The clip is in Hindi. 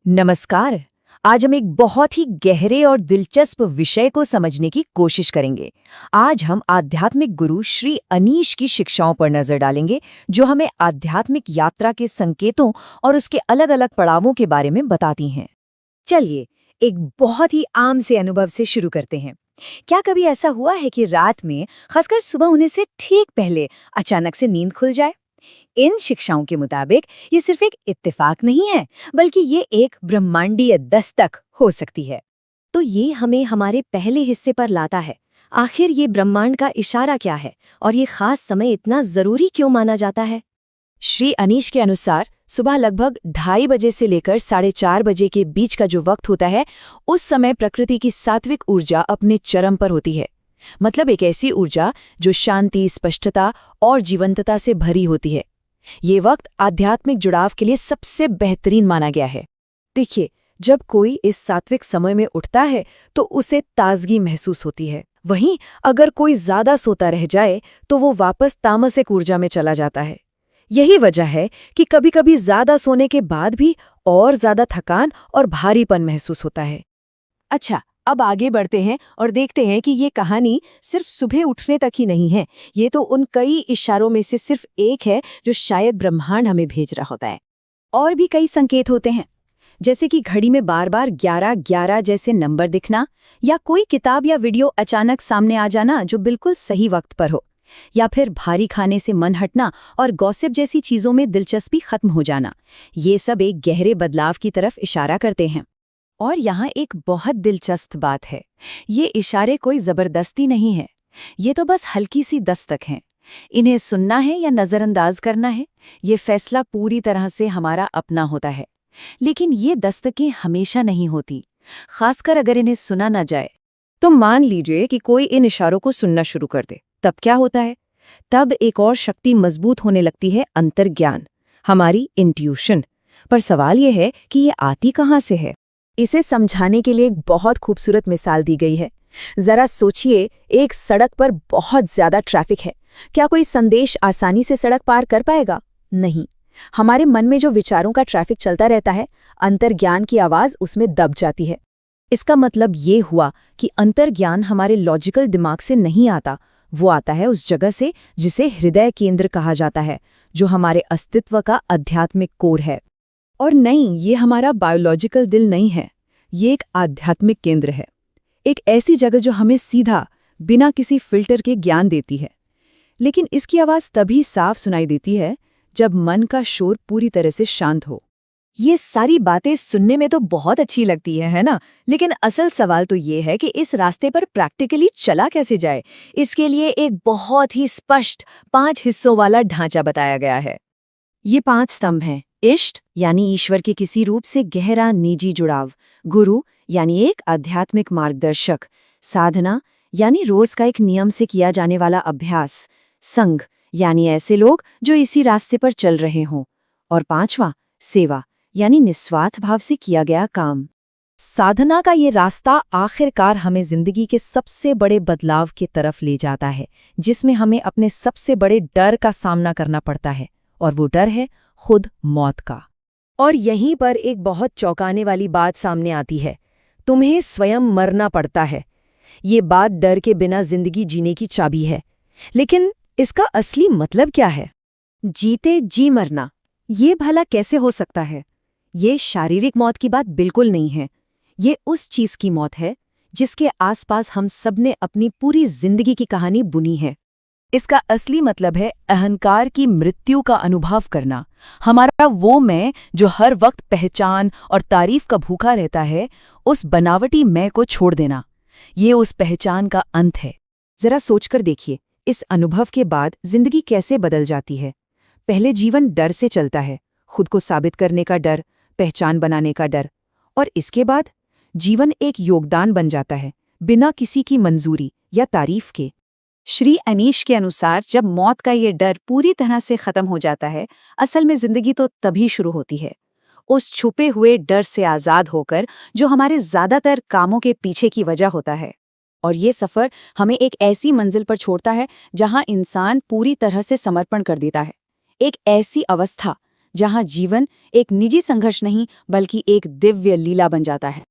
नमस्कार। आज हम एक बहुत ही गहरे और दिलचस्प विषय को समझने की कोशिश करेंगे। आज हम आध्यात्मिक गुरु श्री अनीश की शिक्षाओं पर नजर डालेंगे, जो हमें आध्यात्मिक यात्रा के संकेतों और उसके अलग-अलग पड़ावों के बारे में बताती हैं। चलिए, एक बहुत ही आम से अनुभव से शुरू करते हैं। क्या कभी ऐसा हुआ है कि रात में, खासकर सुबह होने से ठीक पहले, अचानक से नींद खुल जाए? इन शिक्षाओं के मुताबिक ये सिर्फ एक इत्तेफाक नहीं है, बल्कि ये एक ब्रह्मांडीय दस्तक हो सकती है। तो ये हमें हमारे पहले हिस्से पर लाता है। आखिर ये ब्रह्मांड का इशारा क्या है और ये खास समय इतना जरूरी क्यों माना जाता है? श्री अनीश के अनुसार सुबह लगभग 2:30 बजे से लेकर 4:30 बजे के बीच का जो वक्त होता है, उस समय प्रकृति की सात्विक ऊर्जा अपने चरम पर होती है। मतलब एक ऐसी ऊर्जा जो शांति, स्पष्टता और जीवंतता से भरी होती है। ये वक्त आध्यात्मिक जुड़ाव के लिए सबसे बेहतरीन माना गया है। देखिए, जब कोई इस सात्विक समय में उठता है तो उसे ताजगी महसूस होती है। वहीं अगर कोई ज्यादा सोता रह जाए तो वो वापस तामसिक ऊर्जा में चला जाता है। यही वजह है कि कभी-कभी ज्यादा सोने के बाद भी और ज्यादा थकान और भारीपन महसूस होता है। अच्छा, अब आगे बढ़ते हैं और देखते हैं कि ये कहानी सिर्फ सुबह उठने तक ही नहीं है। ये तो उन कई इशारों में से सिर्फ एक है जो शायद ब्रह्मांड हमें भेज रहा होता है। और भी कई संकेत होते हैं, जैसे कि घड़ी में बार बार 11-11 जैसे नंबर दिखना, या कोई किताब या वीडियो अचानक सामने आ जाना जो बिल्कुल सही वक्त पर हो, या फिर भारी खाने से मन हटना और गॉसिप जैसी चीजों में दिलचस्पी खत्म हो जाना। ये सब एक गहरे बदलाव की तरफ इशारा करते हैं। और यहाँ एक बहुत दिलचस्प बात है, ये इशारे कोई जबरदस्ती नहीं है। ये तो बस हल्की सी दस्तक हैं। इन्हें सुनना है या नजरअंदाज करना है, ये फैसला पूरी तरह से हमारा अपना होता है। लेकिन ये दस्तकें हमेशा नहीं होती, खासकर अगर इन्हें सुना न जाए। तो मान लीजिए कि कोई इन इशारों को सुनना शुरू कर दे, तब क्या होता है? तब एक और शक्ति मजबूत होने लगती है, अंतर्ज्ञान, हमारी इंट्यूशन। पर सवाल यह है कि ये आती कहाँ से है? इसे समझाने के लिए एक बहुत खूबसूरत मिसाल दी गई है। जरा सोचिए, एक सड़क पर बहुत ज्यादा ट्रैफिक है। क्या कोई संदेश आसानी से सड़क पार कर पाएगा? नहीं। हमारे मन में जो विचारों का ट्रैफिक चलता रहता है, अंतर्ज्ञान की आवाज उसमें दब जाती है। इसका मतलब ये हुआ कि अंतर्ज्ञान हमारे लॉजिकल दिमाग से नहीं आता, वो आता है उस जगह से जिसे हृदय केंद्र कहा जाता है, जो हमारे अस्तित्व का आध्यात्मिक कोर है। और नहीं, ये हमारा बायोलॉजिकल दिल नहीं है, ये एक आध्यात्मिक केंद्र है। एक ऐसी जगह जो हमें सीधा, बिना किसी फिल्टर के ज्ञान देती है। लेकिन इसकी आवाज़ तभी साफ सुनाई देती है जब मन का शोर पूरी तरह से शांत हो। ये सारी बातें सुनने में तो बहुत अच्छी लगती है ना? लेकिन असल सवाल तो ये है कि इस रास्ते पर प्रैक्टिकली चला कैसे जाए। इसके लिए एक बहुत ही स्पष्ट 5 हिस्सों वाला ढांचा बताया गया है। ये 5 स्तंभ हैं। इष्ट यानी ईश्वर के किसी रूप से गहरा निजी जुड़ाव, गुरु यानी एक आध्यात्मिक मार्गदर्शक, साधना यानी रोज का एक नियम से किया जाने वाला अभ्यास, संग यानी ऐसे लोग जो इसी रास्ते पर चल रहे हों, और 5वां सेवा यानी निस्वार्थ भाव से किया गया काम। साधना का ये रास्ता आखिरकार हमें जिंदगी के सबसे बड़े बदलाव की तरफ ले जाता है, जिसमें हमें अपने सबसे बड़े डर का सामना करना पड़ता है, और वो डर है खुद मौत का। और यहीं पर एक बहुत चौंकाने वाली बात सामने आती है, तुम्हें स्वयं मरना पड़ता है। ये बात डर के बिना जिंदगी जीने की चाबी है। लेकिन इसका असली मतलब क्या है? जीते जी मरना, ये भला कैसे हो सकता है? ये शारीरिक मौत की बात बिल्कुल नहीं है। ये उस चीज की मौत है जिसके आसपास हम सबने अपनी पूरी जिंदगी की कहानी बुनी है। इसका असली मतलब है अहंकार की मृत्यु का अनुभव करना। हमारा वो मैं जो हर वक्त पहचान और तारीफ का भूखा रहता है, उस बनावटी मैं को छोड़ देना। ये उस पहचान का अंत है। जरा सोचकर देखिए, इस अनुभव के बाद जिंदगी कैसे बदल जाती है। पहले जीवन डर से चलता है, खुद को साबित करने का डर, पहचान बनाने का डर। और इसके बाद जीवन एक योगदान बन जाता है, बिना किसी की मंजूरी या तारीफ के। श्री अनीश के अनुसार जब मौत का ये डर पूरी तरह से खत्म हो जाता है, असल में जिंदगी तो तभी शुरू होती है, उस छुपे हुए डर से आजाद होकर जो हमारे ज्यादातर कामों के पीछे की वजह होता है। और ये सफर हमें एक ऐसी मंजिल पर छोड़ता है जहां इंसान पूरी तरह से समर्पण कर देता है। एक ऐसी अवस्था जहां जीवन एक निजी संघर्ष नहीं बल्कि एक दिव्य लीला बन जाता है।